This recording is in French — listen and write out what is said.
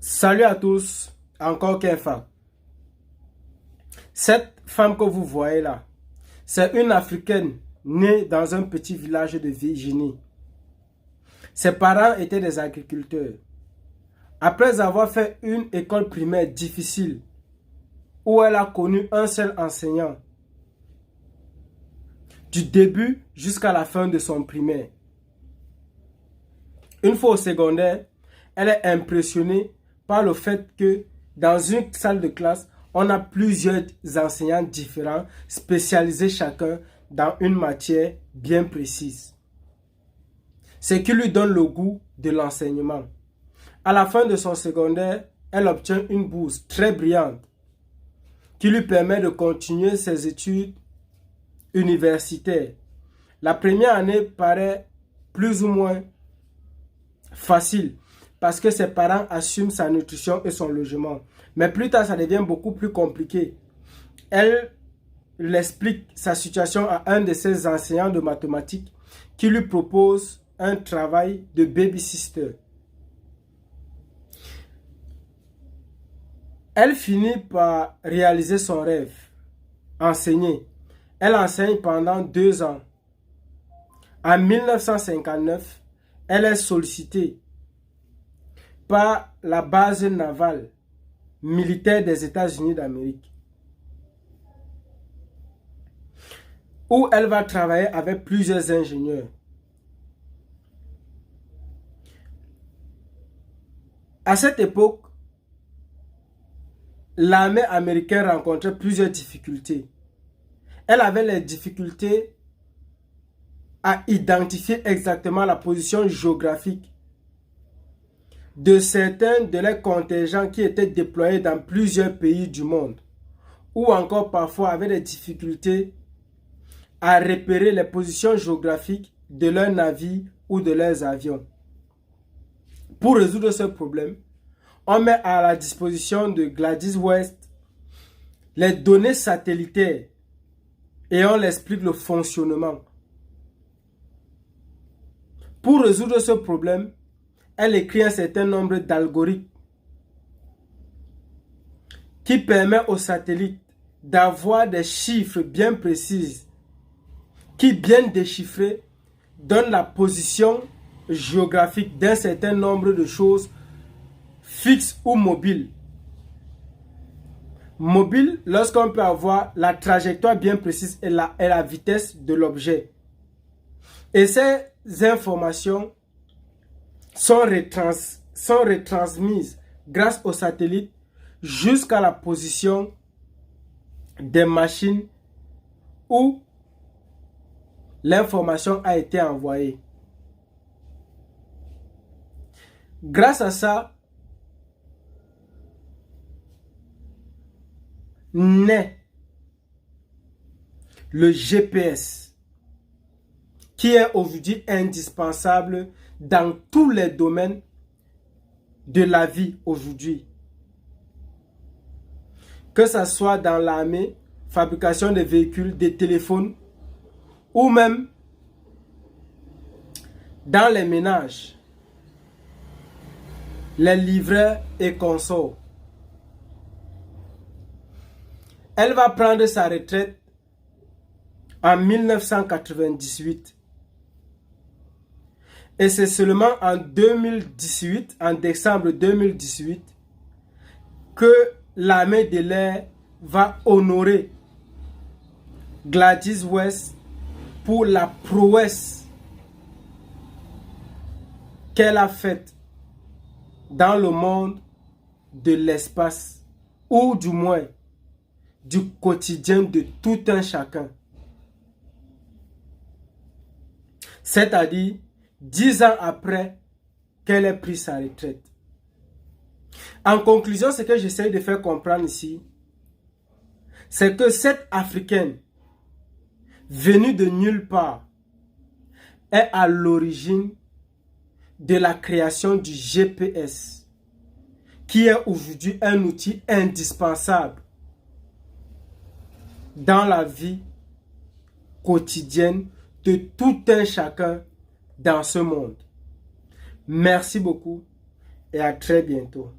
Salut à tous, encore Kefa. Cette femme que vous voyez là, c'est une Africaine née dans un petit village de Virginie. Ses parents étaient des agriculteurs. Après avoir fait une école primaire difficile, où elle a connu un seul enseignant, du début jusqu'à la fin de son primaire. Une fois au secondaire, elle est impressionnée par le fait que dans une salle de classe, on a plusieurs enseignants différents, spécialisés chacun dans une matière bien précise. Ce qui lui donne le goût de l'enseignement. À la fin de son secondaire, elle obtient une bourse très brillante qui lui permet de continuer ses études universitaires. La première année paraît plus ou moins facile parce que ses parents assument sa nutrition et son logement. Mais plus tard, ça devient beaucoup plus compliqué. Elle explique sa situation à un de ses enseignants de mathématiques qui lui propose un travail de baby-sister. Elle finit par réaliser son rêve, enseigner. Elle enseigne pendant 2 ans. En 1959, elle est sollicitée par la base navale militaire des États-Unis d'Amérique, où elle va travailler avec plusieurs ingénieurs. À cette époque, l'armée américaine rencontrait plusieurs difficultés. Elle avait les difficultés à identifier exactement la position géographique de certains de leurs contingents qui étaient déployés dans plusieurs pays du monde, ou encore parfois avaient des difficultés à repérer les positions géographiques de leurs navires ou de leurs avions. Pour résoudre ce problème, on met à la disposition de Gladys West les données satellitaires et on explique le fonctionnement. Pour résoudre ce problème, elle écrit un certain nombre d'algorithmes qui permettent aux satellites d'avoir des chiffres bien précis qui, bien déchiffrés, donnent la position géographique d'un certain nombre de choses fixes ou mobiles. Mobile, lorsqu'on peut avoir la trajectoire bien précise et la vitesse de l'objet. Et ces informations sont retransmises grâce aux satellites jusqu'à la position des machines où l'information a été envoyée. Grâce à ça, naît le GPS, qui est aujourd'hui indispensable dans tous les domaines de la vie aujourd'hui. Que ce soit dans l'armée, fabrication de véhicules, des téléphones, ou même dans les ménages, les livreurs et consorts. Elle va prendre sa retraite en 1998. Et c'est seulement en 2018, en décembre 2018, que l'armée de l'air va honorer Gladys West pour la prouesse qu'elle a faite dans le monde de l'espace, ou du moins du quotidien de tout un chacun. C'est-à-dire 10 ans après qu'elle ait pris sa retraite. En conclusion, ce que j'essaie de faire comprendre ici, c'est que cette Africaine, venue de nulle part, est à l'origine de la création du GPS, qui est aujourd'hui un outil indispensable dans la vie quotidienne de tout un chacun dans ce monde. Merci beaucoup et à très bientôt.